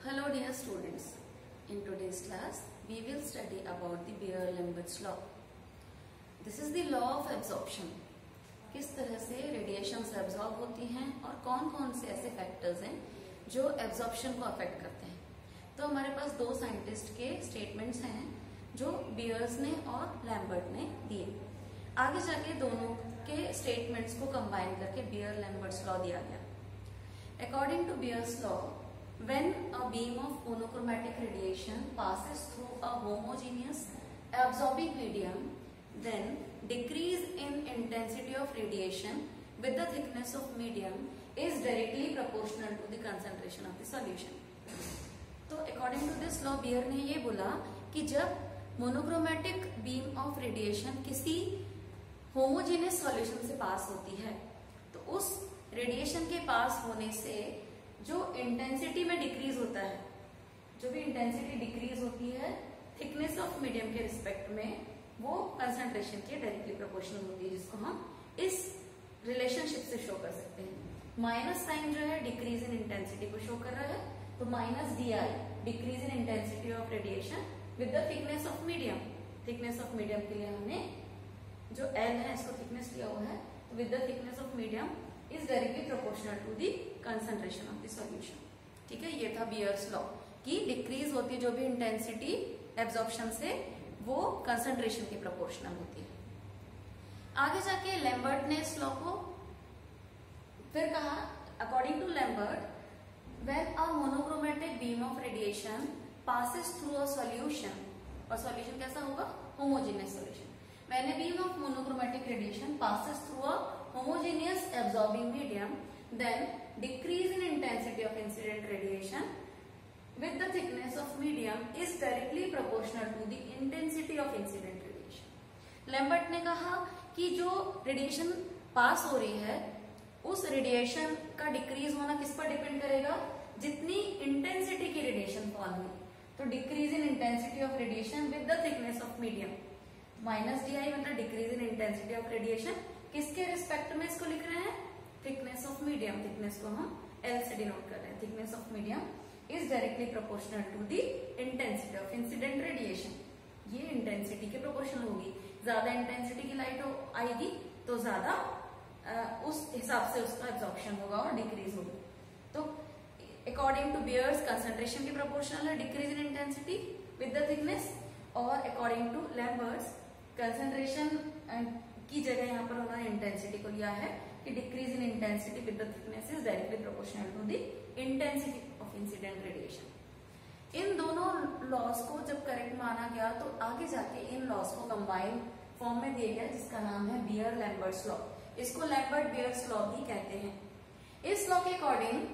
Hello dear students, in today's class we will study about the Beer-Lambert's law. This is the law of absorption. किस तरह से radiations absorb होती हैं और कौन कौन से ऐसे फैक्टर्स हैं जो एब्जॉर्प्शन को अफेक्ट करते हैं। तो हमारे पास दो साइंटिस्ट के स्टेटमेंट्स हैं जो बियर्स ने और लैम्बर्ट ने दिए। आगे जाके दोनों के स्टेटमेंट्स को कंबाइन करके बियर-लैम्बर्ट्स लॉ दिया गया। According to Beer's law, when a beam of monochromatic radiation passes through a homogeneous absorbing medium, then decrease in intensity of radiation with the thickness of medium is directly proportional to the concentration of the solution. तो according to this law, Beer ने ये बोला कि जब monochromatic beam of radiation किसी homogeneous solution से pass होती है तो उस रेडिएशन के पास होने से जो इंटेंसिटी में डिक्रीज होता है, जो भी इंटेंसिटी डिक्रीज होती है थिकनेस ऑफ मीडियम के रिस्पेक्ट में, वो कंसंट्रेशन के डायरेक्टली प्रोपोर्शनल होती है, जिसको हम इस रिलेशनशिप से शो कर सकते हैं। माइनस साइन जो है डिक्रीज इन इंटेंसिटी को शो कर रहा है, तो minus D I decrease in intensity of radiation with the thickness of medium. Thickness of medium के लिए हमने जो एल है इसको थिकनेस लिया हुआ है, तो with the thickness of medium is directly proportional to the concentration of the solution. ठीक है, ये था बियर्स लॉ कि डिक्रीज होती है जो भी इंटेंसिटी एब्जॉर्प्शन से, वो कंसंट्रेशन की प्रोपोर्शनल होती है। आगे जाके लैम्बर्ट ने इस लॉ को फिर कहा, according to Lambert, when a monochromatic beam of radiation passes through a solution, और सॉल्यूशन कैसा होगा? Homogeneous solution. When a beam of monochromatic radiation passes through a homogeneous absorbing medium, then decrease in intensity of incident radiation with the thickness of medium is directly proportional to the intensity of incident radiation. Lambert ने कहा कि जो radiation पास हो रही है उस radiation का decrease होना किस पर डिपेंड करेगा? जितनी इंटेंसिटी की रेडिएशन फॉल हुई, तो decrease in intensity of radiation with the thickness of medium, minus D I मतलब decrease in intensity of radiation किसके रिस्पेक्ट में इसको लिख रहे हैं? Thickness of medium. थिकनेस को हम एल से डिनोट कर रहे हैं। Thickness of medium is directly proportional to the intensity of incident radiation. ये इंटेंसिटी के प्रोपोर्शनल होगी। ज्यादा इंटेंसिटी की लाइट आएगी तो ज्यादा उस हिसाब से उसका एब्जॉर्प्शन होगा और डिक्रीज होगी। तो अकॉर्डिंग टू बियर्स कंसंट्रेशन की प्रोपोर्शनल है decrease in intensity with the thickness, और अकॉर्डिंग टू लैम्बर्ट्स कंसंट्रेशन की जगह यहाँ पर उन्होंने इंटेंसिटी को लिया है कि decrease in intensity with the thickness is directly proportional to the intensity of incident radiation. इन दोनों लॉस को जब करेक्ट माना गया तो आगे जाके इन लॉस को कंबाइन फॉर्म में दिया गया, जिसका नाम है बियर-लैम्बर्ट्स लॉ। इसको लैम्बर्ट-बियर्स लॉ भी कहते हैं। इस लॉ के according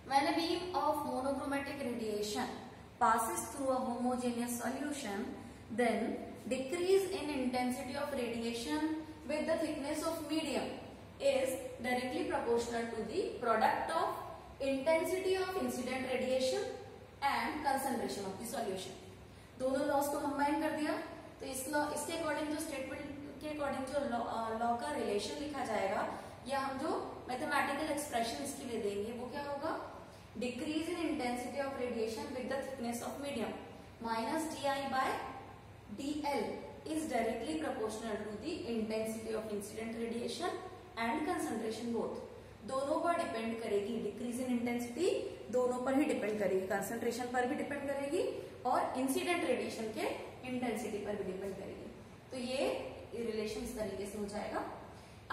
when a beam of monochromatic radiation passes through a homogeneous solution, then decrease in intensity of radiation with the thickness of medium is directly proportional to the product of intensity of incident radiation and concentration of the solution. दोनों laws को combine कर दिया, तो इस law इसके according जो statement के according जो लॉ का रिलेशन लिखा जाएगा, या हम जो मैथमेटिकल एक्सप्रेशन इसके लिए देंगे वो क्या होगा? Decrease in intensity of radiation with the thickness of medium minus di by dl is directly proportional to the intensity of incident radiation and concentration both. दोनों पर डिपेंड करेगी। डिक्रीज इन इंटेंसिटी दोनों पर ही डिपेंड करेगी, concentration पर भी depend करेगी और इंसिडेंट रेडिएशन के इंटेंसिटी पर भी डिपेंड करेगी। तो ये रिलेशन इस तरीके से हो जाएगा।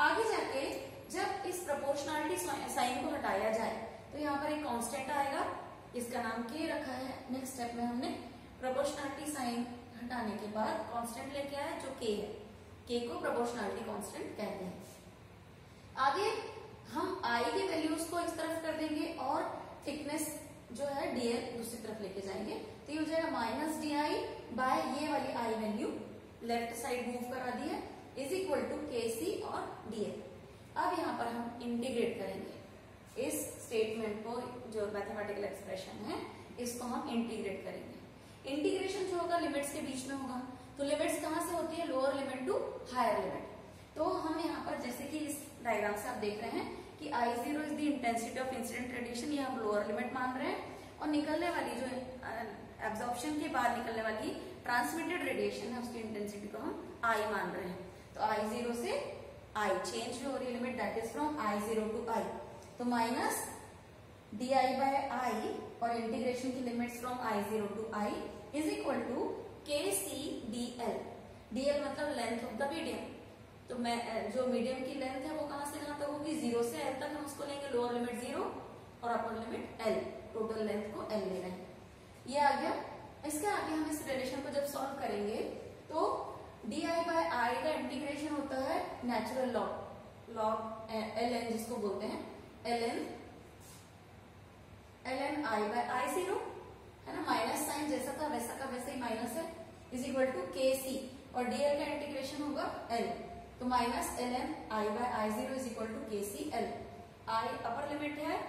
आगे जाके जब इस प्रोपोर्शनलिटी साइन को हटाया जाए तो यहाँ पर एक कांस्टेंट आएगा, इसका नाम के रखा है। नेक्स्ट स्टेप में हमने प्रोपोर्शनलिटी साइन हटाने के बाद कांस्टेंट लेके आए जो के है। के को प्रोपोर्शनलिटी कांस्टेंट कहते हैं। आगे हम आई की वैल्यूज को इस तरफ कर देंगे और थिकनेस जो है डीएल दूसरी तरफ लेके जाएंगे, तो ये हो जाएगा माइनस डी आई बाय ये वाली I value left side move करा दी है is equal to K C और डीएल। अब यहाँ पर हम इंटीग्रेट करेंगे इस स्टेटमेंट को, जो मैथमेटिकल एक्सप्रेशन है इसको हम इंटीग्रेट करेंगे। इंटीग्रेशन जो होगा लिमिट्स के बीच में होगा, तो लिमिट्स कहाँ से होती है? Lower limit to higher limit. तो हम यहाँ पर जैसे कि इस डायग्राम से आप देख रहे हैं कि I0 is the intensity of incident radiation, ये हम लोअर लिमिट मान रहे हैं, और निकलने वाली जो एब्जॉर्प्शन के बाद निकलने वाली ट्रांसमिटेड रेडिएशन है उसकी इंटेंसिटी को हम आई मान रहे हैं। तो आई जीरो से आई चेंज जो हो रही है limit that is from I zero to I, तो minus D I by I और इंटीग्रेशन की limits from I zero to I is equal to K C D L. D L मतलब length of the medium, तो मैं जो medium की length है वो कहां से कहां तक होगी, जीरो से एल तक हम उसको लेंगे, लोअर लिमिट जीरो और upper limit L, total length को एल ले रहे हैं। ये आ गया। इसके आगे हम इस रिलेशन को जब सॉल्व करेंगे तो डी आई बाय आई का इंटीग्रेशन होता है natural log, log L N जिसको बोलते हैं, L N I by I zero है ना, माइनस साइन जैसा था वैसा का वैसे ही माइनस है, is equal to K C, और डीएल का इंटीग्रेशन होगा एल, तो minus L N I by I zero is equal to K C L. I upper limit है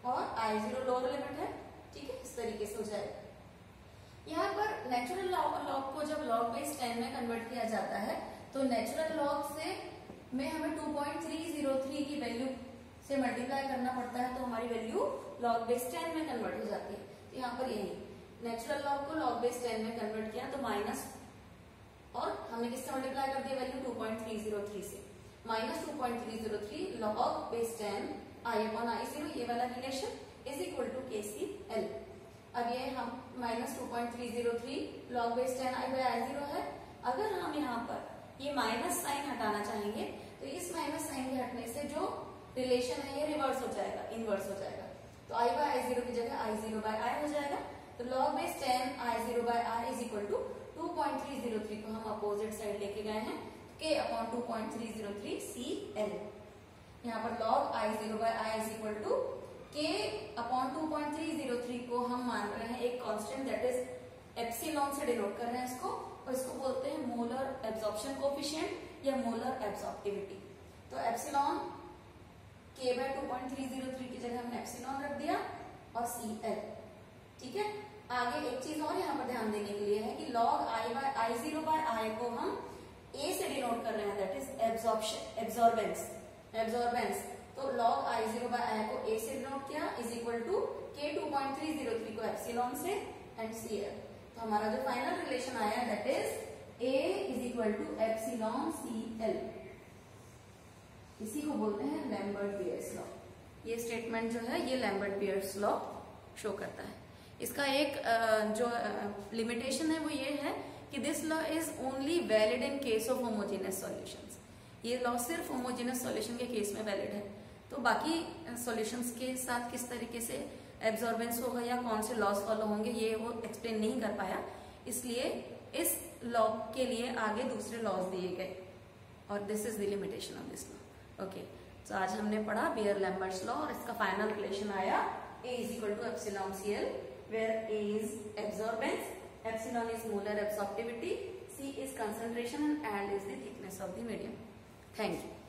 और आई जीरो लोअर लिमिट है, ठीक है, इस तरीके से हो जाएगा। यहाँ पर नेचुरल लॉग को जब लॉग बेस 10 में कन्वर्ट किया जाता है तो नेचुरल लॉग से में हमें 2.303 की वैल्यू से मल्टीप्लाई करना पड़ता है, तो हमारी वैल्यू लॉग बेस 10 में कन्वर्ट हो जाती है। तो यहाँ पर यही नेचुरल लॉग को लॉग बेस 10 में कन्वर्ट किया तो माइनस, और हमने किससे मल्टीप्लाई कर दिया वैल्यू 2.303 से, minus 2.303 log base 10 I upon I zero, ये वाला relation is equal to K C L. अब ये हम minus 2.303 log base 10 I by I zero है। अगर हम यहाँ पर ये माइनस साइन हटाना चाहेंगे तो इस माइनस साइन के हटने से जो रिलेशन है ये रिवर्स हो जाएगा, इनवर्स हो जाएगा, तो आई बाय आई जीरो की जगह आई जीरो बाय आई हो जाएगा। तो log base 10 I zero by I is equal to 2.303 को हम अपोजिट साइड लेके गए हैं, के अपॉन 2.303 सी एल। यहाँ पर log I zero by I is equal to K upon 2.303 को हम मान रहे हैं एक कांस्टेंट दैट इज एप्सिलॉन से डिनोट कर रहे हैं इसको, और इसको बोलते हैं मोलर एब्जॉर्प्शन कोफिशिएंट या मोलर एब्जॉर्प्टिविटी। तो एप्सिलॉन के बाय 2.303 की जगह हमने एप्सिलॉन रख दिया और सी एल, ठीक है। आगे एक चीज और यहाँ पर ध्यान देने के लिए है कि log I by I zero by I को हम ए से डिनोट कर रहे हैं, दैट इज एब्जॉर्प्शन एब्जॉर्बेंस। तो log I zero by I को ए से डिनोट किया इज इक्वल टू के 2.303 को एप्सिलॉन से एंड सी एल। तो हमारा जो फाइनल रिलेशन आया that is A is equal to epsilon C L. इसी को बोलते हैं लैम्बर्ट बियर्स लॉ। ये स्टेटमेंट जो है ये लैम्बर्ट बियर्स लॉ शो करता है। इसका एक जो लिमिटेशन है वो ये है कि this law is only valid in case of homogeneous solutions. ये लॉ सिर्फ होमोजेनियस सॉल्यूशन के केस में वैलिड है, तो बाकी सॉल्यूशंस के साथ किस तरीके से एब्जॉर्बेंस होगा या कौन से लॉस फॉलो होंगे ये वो एक्सप्लेन नहीं कर पाया, इसलिए इस लॉ के लिए आगे दूसरे लॉज दिए गए, और this is the limitation of this law. Okay, तो आज हमने पढ़ा बियर लैम्बर्ट्स लॉ और इसका फाइनल रिलेशन आया A is equal to epsilon CL, where A is absorbance, epsilon is molar absorptivity, C is concentration and L is the thickness of the medium. Thank you.